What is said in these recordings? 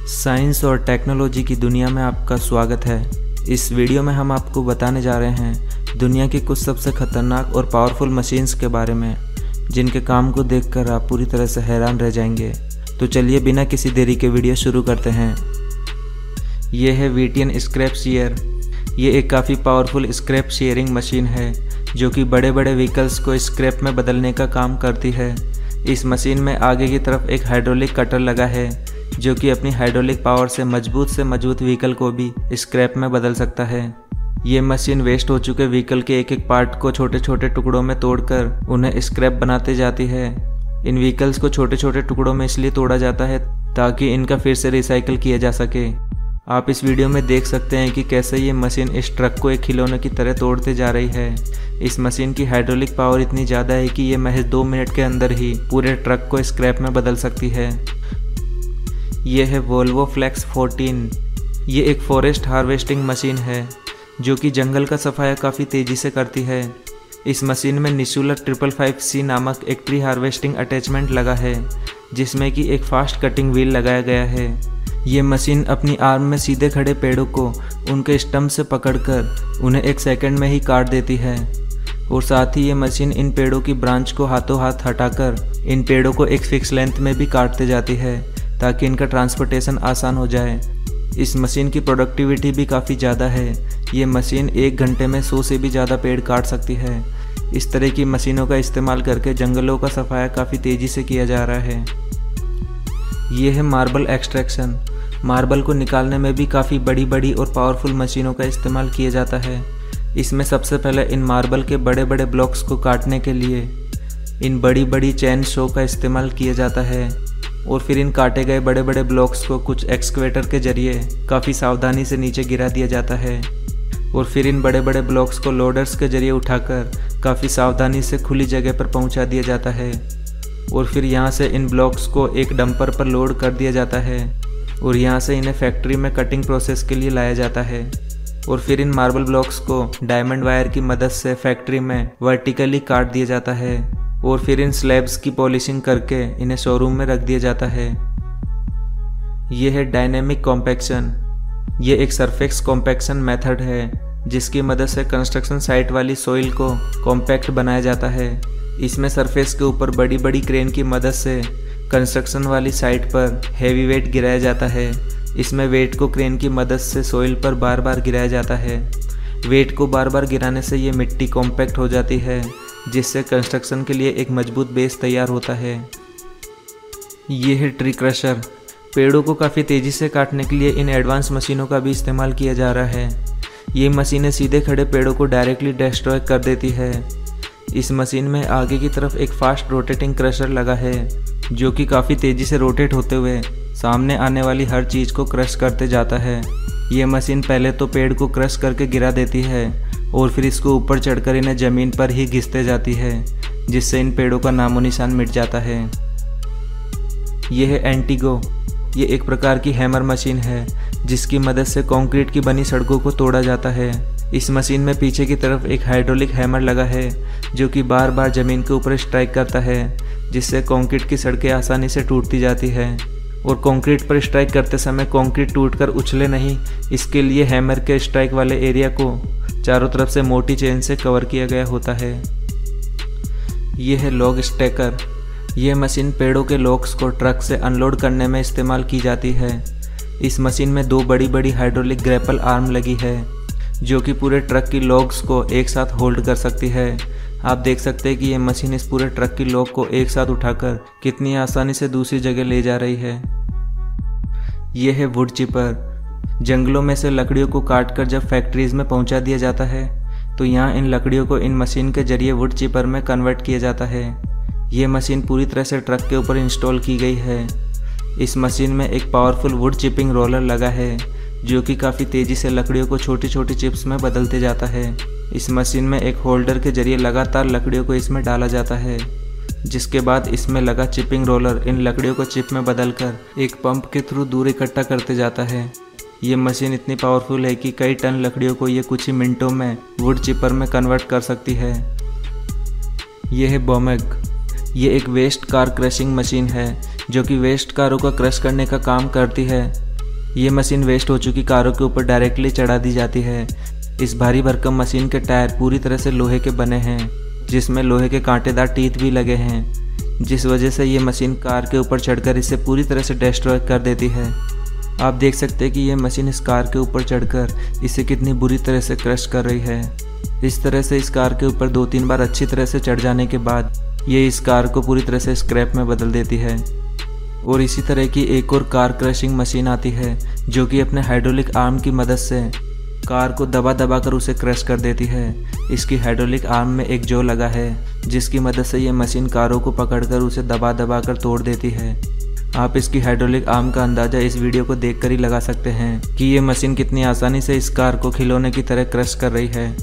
Science और technology की दुनिया में आपका स्वागत है। इस वीडियो में हम आपको बताने जा रहे हैं दुनिया की कुछ सबसे खतरनाक और पावरफुल मशीन्स के बारे में, जिनके काम को देखकर आप पूरी तरह से हैरान रह जाएंगे। तो चलिए बिना किसी देरी के वीडियो शुरू करते हैं। ये है वीटियन स्क्रैप शेयर। ये एक काफ़ी पावरफुल स्क्रैप शेयरिंग मशीन है जो कि बड़े बड़े व्हीकल्स को स्क्रैप में बदलने का काम करती है। इस मशीन में आगे की तरफ एक हाइड्रोलिक कटर लगा है जो कि अपनी हाइड्रोलिक पावर से मजबूत व्हीकल को भी स्क्रैप में बदल सकता है। ये मशीन वेस्ट हो चुके व्हीकल के एक एक पार्ट को छोटे छोटे टुकड़ों में तोड़कर उन्हें स्क्रैप बनाते जाती है। इन व्हीकल्स को छोटे छोटे टुकड़ों में इसलिए तोड़ा जाता है ताकि इनका फिर से रिसाइकिल किया जा सके। आप इस वीडियो में देख सकते हैं कि कैसे ये मशीन इस ट्रक को एक खिलौने की तरह तोड़ते जा रही है। इस मशीन की हाइड्रोलिक पावर इतनी ज़्यादा है कि ये महज 2 मिनट के अंदर ही पूरे ट्रक को स्क्रैप में बदल सकती है। ये है वोल्वो फ्लेक्स 14। ये एक फॉरेस्ट हार्वेस्टिंग मशीन है जो कि जंगल का सफाया काफ़ी तेज़ी से करती है। इस मशीन में निशुलर 555C नामक एक ट्री हार्वेस्टिंग अटैचमेंट लगा है जिसमें कि एक फास्ट कटिंग व्हील लगाया गया है। ये मशीन अपनी आर्म में सीधे खड़े पेड़ों को उनके स्टम्प से पकड़कर उन्हें 1 सेकंड में ही काट देती है और साथ ही ये मशीन इन पेड़ों की ब्रांच को हाथों हाथ हटाकर इन पेड़ों को एक फिक्स लेंथ में भी काटते जाती है ताकि इनका ट्रांसपोर्टेशन आसान हो जाए। इस मशीन की प्रोडक्टिविटी भी काफ़ी ज़्यादा है। ये मशीन 1 घंटे में 100 से भी ज़्यादा पेड़ काट सकती है। इस तरह की मशीनों का इस्तेमाल करके जंगलों का सफाया काफ़ी तेज़ी से किया जा रहा है। ये है मार्बल एक्सट्रैक्शन। मार्बल को निकालने में भी काफ़ी बड़ी और पावरफुल मशीनों का इस्तेमाल किया जाता है। इसमें सबसे पहले इन मार्बल के बड़े बड़े ब्लॉक्स को काटने के लिए इन बड़ी चैन शो का इस्तेमाल किया जाता है और फिर इन काटे गए बड़े बड़े ब्लॉक्स को कुछ एक्सकवेटर के जरिए काफ़ी सावधानी से नीचे गिरा दिया जाता है और फिर इन बड़े बड़े ब्लॉक्स को लोडर्स के जरिए उठाकर काफ़ी सावधानी से खुली जगह पर पहुंचा दिया जाता है और फिर यहां से इन ब्लॉक्स को एक डंपर पर लोड कर दिया जाता है और यहां से इन्हें फैक्ट्री में कटिंग प्रोसेस के लिए लाया जाता है और फिर इन मार्बल ब्लॉक्स को डायमंड वायर की मदद से फैक्ट्री में वर्टिकली काट दिया जाता है और फिर इन स्लैब्स की पॉलिशिंग करके इन्हें शोरूम में रख दिया जाता है। यह है डायनेमिक कॉम्पैक्शन। ये एक सरफेस कॉम्पैक्शन मेथड है जिसकी मदद से कंस्ट्रक्शन साइट वाली सॉइल को कॉम्पैक्ट बनाया जाता है। इसमें सरफेस के ऊपर बड़ी क्रेन की मदद से कंस्ट्रक्शन वाली साइट पर हैवी वेट गिराया जाता है। इसमें वेट को क्रेन की मदद से सॉइल पर बार गिराया जाता है। वेट को बार गिराने से ये मिट्टी कॉम्पैक्ट हो जाती है जिससे कंस्ट्रक्शन के लिए एक मजबूत बेस तैयार होता है। ये है ट्री क्रशर। पेड़ों को काफ़ी तेज़ी से काटने के लिए इन एडवांस मशीनों का भी इस्तेमाल किया जा रहा है। ये मशीनें सीधे खड़े पेड़ों को डायरेक्टली डिस्ट्रॉय कर देती है। इस मशीन में आगे की तरफ एक फास्ट रोटेटिंग क्रशर लगा है जो कि काफ़ी तेज़ी से रोटेट होते हुए सामने आने वाली हर चीज़ को क्रश करते जाता है। ये मशीन पहले तो पेड़ को क्रश करके गिरा देती है और फिर इसको ऊपर चढ़कर इन्हें ज़मीन पर ही घिसते जाती है जिससे इन पेड़ों का नामो निशान मिट जाता है। यह है एंटीगो। ये एक प्रकार की हैमर मशीन है जिसकी मदद से कंक्रीट की बनी सड़कों को तोड़ा जाता है। इस मशीन में पीछे की तरफ एक हाइड्रोलिक हैमर लगा है जो कि बार ज़मीन के ऊपर स्ट्राइक करता है जिससे कंक्रीट की सड़कें आसानी से टूटती जाती है और कंक्रीट पर स्ट्राइक करते समय कंक्रीट टूटकर उछले नहीं, इसके लिए हैमर के स्ट्राइक वाले एरिया को चारों तरफ से मोटी चेन से कवर किया गया होता है। यह है लॉग स्टैकर। यह मशीन पेड़ों के लॉग्स को ट्रक से अनलोड करने में इस्तेमाल की जाती है। इस मशीन में 2 बड़ी हाइड्रोलिक ग्रैपल आर्म लगी है जो कि पूरे ट्रक की लॉग्स को एक साथ होल्ड कर सकती है। आप देख सकते हैं कि यह मशीन इस पूरे ट्रक की लॉग को एक साथ उठाकर कितनी आसानी से दूसरी जगह ले जा रही है। यह है वुड चिपर। जंगलों में से लकड़ियों को काटकर जब फैक्ट्रीज में पहुंचा दिया जाता है तो यहाँ इन लकड़ियों को इन मशीन के जरिए वुड चिपर में कन्वर्ट किया जाता है। ये मशीन पूरी तरह से ट्रक के ऊपर इंस्टॉल की गई है। इस मशीन में एक पावरफुल वुड चिपिंग रोलर लगा है जो कि काफ़ी तेज़ी से लकड़ियों को छोटी चिप्स में बदलते जाता है। इस मशीन में एक होल्डर के जरिए लगातार लकड़ियों को इसमें डाला जाता है जिसके बाद इसमें लगा चिपिंग रोलर इन लकड़ियों को चिप में बदलकर एक पंप के थ्रू दूर इकट्ठा करते जाता है। ये मशीन इतनी पावरफुल है कि कई टन लकड़ियों को ये कुछ ही मिनटों में वुड चिपर में कन्वर्ट कर सकती है। यह है बोमेग। ये एक वेस्ट कार क्रशिंग मशीन है जो कि वेस्ट कारों का क्रश करने का काम करती है। ये मशीन वेस्ट हो चुकी कारों के ऊपर डायरेक्टली चढ़ा दी जाती है। इस भारी भरकम मशीन के टायर पूरी तरह से लोहे के बने हैं, जिसमें लोहे के कांटेदार टीथ भी लगे हैं, जिस वजह से ये मशीन कार के ऊपर चढ़कर इसे पूरी तरह से डिस्ट्रॉय कर देती है। आप देख सकते हैं कि ये मशीन इस कार के ऊपर चढ़कर इसे कितनी बुरी तरह से क्रश कर रही है। इस तरह से इस कार के ऊपर 2-3 बार अच्छी तरह से चढ़ जाने के बाद ये इस कार को पूरी तरह से स्क्रैप में बदल देती है। और इसी तरह की एक और कार क्रशिंग मशीन आती है, जो कि अपने हाइड्रोलिक आर्म की मदद से कार को दबा दबा कर उसे क्रश कर देती है। इसकी हाइड्रोलिक आर्म में एक जॉ लगा है, जिसकी मदद से ये मशीन कारों को पकड़कर उसे दबा दबा कर तोड़ देती है। आप इसकी हाइड्रोलिक आर्म का अंदाज़ा इस वीडियो को देखकर ही लगा सकते हैं कि ये मशीन कितनी आसानी से इस कार को खिलौने की तरह क्रश कर रही है।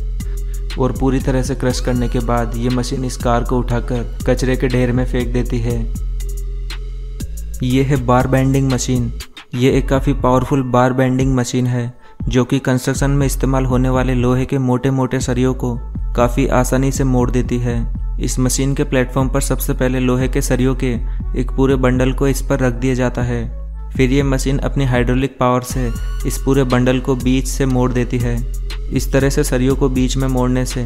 और पूरी तरह से क्रश करने के बाद ये मशीन इस कार को उठाकर कचरे के ढेर में फेंक देती है। ये है बार बेंडिंग मशीन। ये एक काफ़ी पावरफुल बार बेंडिंग मशीन है, जो कि कंस्ट्रक्शन में इस्तेमाल होने वाले लोहे के मोटे मोटे सरियों को काफ़ी आसानी से मोड़ देती है। इस मशीन के प्लेटफॉर्म पर सबसे पहले लोहे के सरियों के एक पूरे बंडल को इस पर रख दिया जाता है। फिर ये मशीन अपनी हाइड्रोलिक पावर से इस पूरे बंडल को बीच से मोड़ देती है। इस तरह से सरियों को बीच में मोड़ने से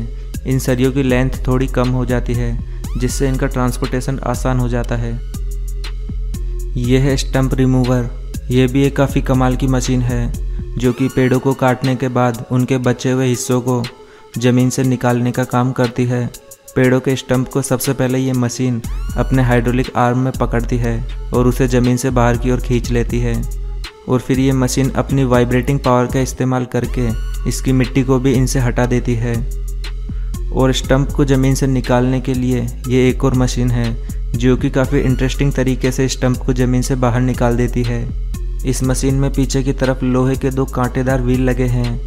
इन सरियों की लेंथ थोड़ी कम हो जाती है, जिससे इनका ट्रांसपोर्टेशन आसान हो जाता है। यह है स्टंप रिमूवर। यह भी एक काफ़ी कमाल की मशीन है, जो कि पेड़ों को काटने के बाद उनके बचे हुए हिस्सों को ज़मीन से निकालने का काम करती है। पेड़ों के स्टंप को सबसे पहले ये मशीन अपने हाइड्रोलिक आर्म में पकड़ती है और उसे ज़मीन से बाहर की ओर खींच लेती है। और फिर ये मशीन अपनी वाइब्रेटिंग पावर का इस्तेमाल करके इसकी मिट्टी को भी इनसे हटा देती है। और स्टंप को ज़मीन से निकालने के लिए ये एक और मशीन है, जो कि काफ़ी इंटरेस्टिंग तरीके से स्टंप को ज़मीन से बाहर निकाल देती है। इस मशीन में पीछे की तरफ लोहे के 2 कांटेदार व्हील लगे हैं।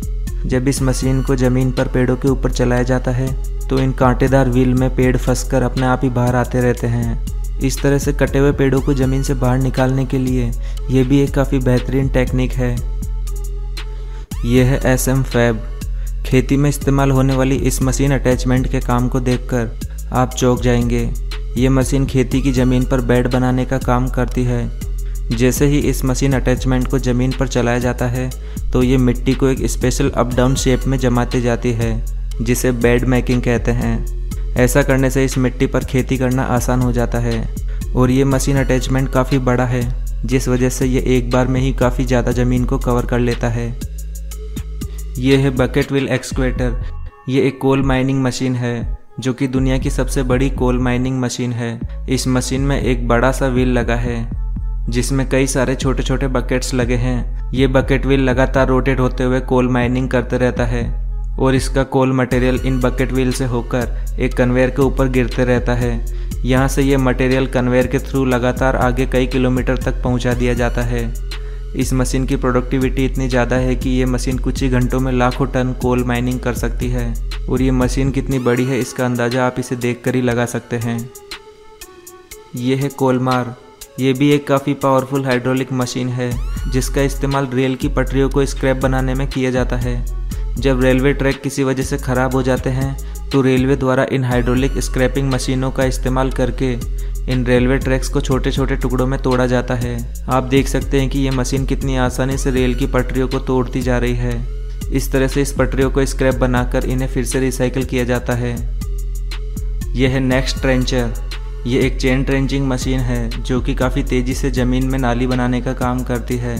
जब इस मशीन को ज़मीन पर पेड़ों के ऊपर चलाया जाता है तो इन कांटेदार व्हील में पेड़ फंसकर अपने आप ही बाहर आते रहते हैं। इस तरह से कटे हुए पेड़ों को ज़मीन से बाहर निकालने के लिए ये भी एक काफ़ी बेहतरीन टेक्निक है। यह है SM फैब। खेती में इस्तेमाल होने वाली इस मशीन अटैचमेंट के काम को देखकर आप चौंक जाएंगे। ये मशीन खेती की ज़मीन पर बेड बनाने का काम करती है। जैसे ही इस मशीन अटैचमेंट को ज़मीन पर चलाया जाता है तो ये मिट्टी को एक स्पेशल अप डाउन शेप में जमाती जाती है, जिसे बेड मेकिंग कहते हैं। ऐसा करने से इस मिट्टी पर खेती करना आसान हो जाता है। और ये मशीन अटैचमेंट काफ़ी बड़ा है, जिस वजह से ये एक बार में ही काफ़ी ज़्यादा ज़मीन को कवर कर लेता है। ये है बकेट व्हील एक्सकवेटर। ये एक कोल माइनिंग मशीन है, जो कि दुनिया की सबसे बड़ी कोल माइनिंग मशीन है। इस मशीन में एक बड़ा सा व्हील लगा है, जिसमें कई सारे छोटे छोटे बकेट्स लगे हैं। ये बकेट व्हील लगातार रोटेट होते हुए कोल माइनिंग करते रहता है और इसका कोल मटेरियल इन बकेट व्हील से होकर एक कन्वेयर के ऊपर गिरते रहता है। यहाँ से ये मटेरियल कन्वेयर के थ्रू लगातार आगे कई किलोमीटर तक पहुँचा दिया जाता है। इस मशीन की प्रोडक्टिविटी इतनी ज़्यादा है कि ये मशीन कुछ ही घंटों में लाखों टन कोल माइनिंग कर सकती है। और ये मशीन कितनी बड़ी है इसका अंदाज़ा आप इसे देखकर ही लगा सकते हैं। ये है कोलमार। ये भी एक काफ़ी पावरफुल हाइड्रोलिक मशीन है, जिसका इस्तेमाल रेल की पटरियों को स्क्रैप बनाने में किया जाता है। जब रेलवे ट्रैक किसी वजह से ख़राब हो जाते हैं तो रेलवे द्वारा इन हाइड्रोलिक स्क्रैपिंग मशीनों का इस्तेमाल करके इन रेलवे ट्रैक्स को छोटे छोटे टुकड़ों में तोड़ा जाता है। आप देख सकते हैं कि ये मशीन कितनी आसानी से रेल की पटरियों को तोड़ती जा रही है। इस तरह से इस पटरियों को स्क्रैप बनाकर इन्हें फिर से रिसाइकिल किया जाता है। यह है नेक्स्ट ट्रेंचर। ये एक चेन ट्रेंचिंग मशीन है, जो कि काफ़ी तेज़ी से ज़मीन में नाली बनाने का काम करती है।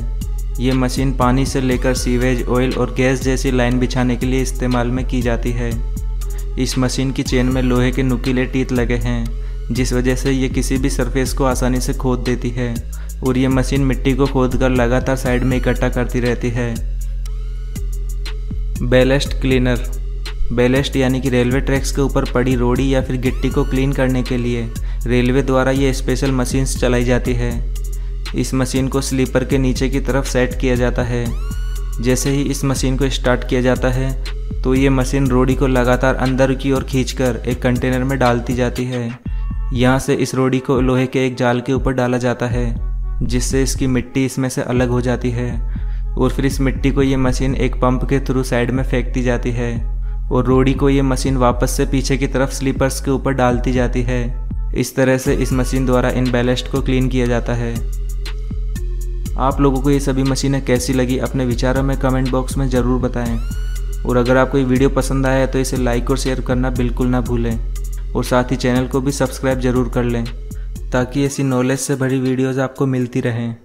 ये मशीन पानी से लेकर सीवेज, ऑयल और गैस जैसी लाइन बिछाने के लिए इस्तेमाल में की जाती है। इस मशीन की चेन में लोहे के नुकीले टीथ लगे हैं, जिस वजह से ये किसी भी सरफेस को आसानी से खोद देती है। और ये मशीन मिट्टी को खोदकर लगातार साइड में इकट्ठा करती रहती है। Ballast cleaner. बैलेस्ट यानी कि रेलवे ट्रैक्स के ऊपर पड़ी रोड़ी या फिर गिट्टी को क्लीन करने के लिए रेलवे द्वारा ये स्पेशल मशीन्स चलाई जाती है। इस मशीन को स्लीपर के नीचे की तरफ सेट किया जाता है। जैसे ही इस मशीन को स्टार्ट किया जाता है तो ये मशीन रोड़ी को लगातार अंदर की ओर खींचकर एक कंटेनर में डालती जाती है। यहाँ से इस रोड़ी को लोहे के एक जाल के ऊपर डाला जाता है, जिससे इसकी मिट्टी इसमें से अलग हो जाती है। और फिर इस मिट्टी को ये मशीन एक पंप के थ्रू साइड में फेंकती जाती है और रोड़ी को ये मशीन वापस से पीछे की तरफ स्लीपर्स के ऊपर डालती जाती है। इस तरह से इस मशीन द्वारा इन बैलेस्ट को क्लीन किया जाता है। आप लोगों को ये सभी मशीनें कैसी लगी अपने विचारों में कमेंट बॉक्स में ज़रूर बताएं। और अगर आपको ये वीडियो पसंद आया है तो इसे लाइक और शेयर करना बिल्कुल ना भूलें और साथ ही चैनल को भी सब्सक्राइब ज़रूर कर लें ताकि ऐसी नॉलेज से भरी वीडियोज़ आपको मिलती रहें।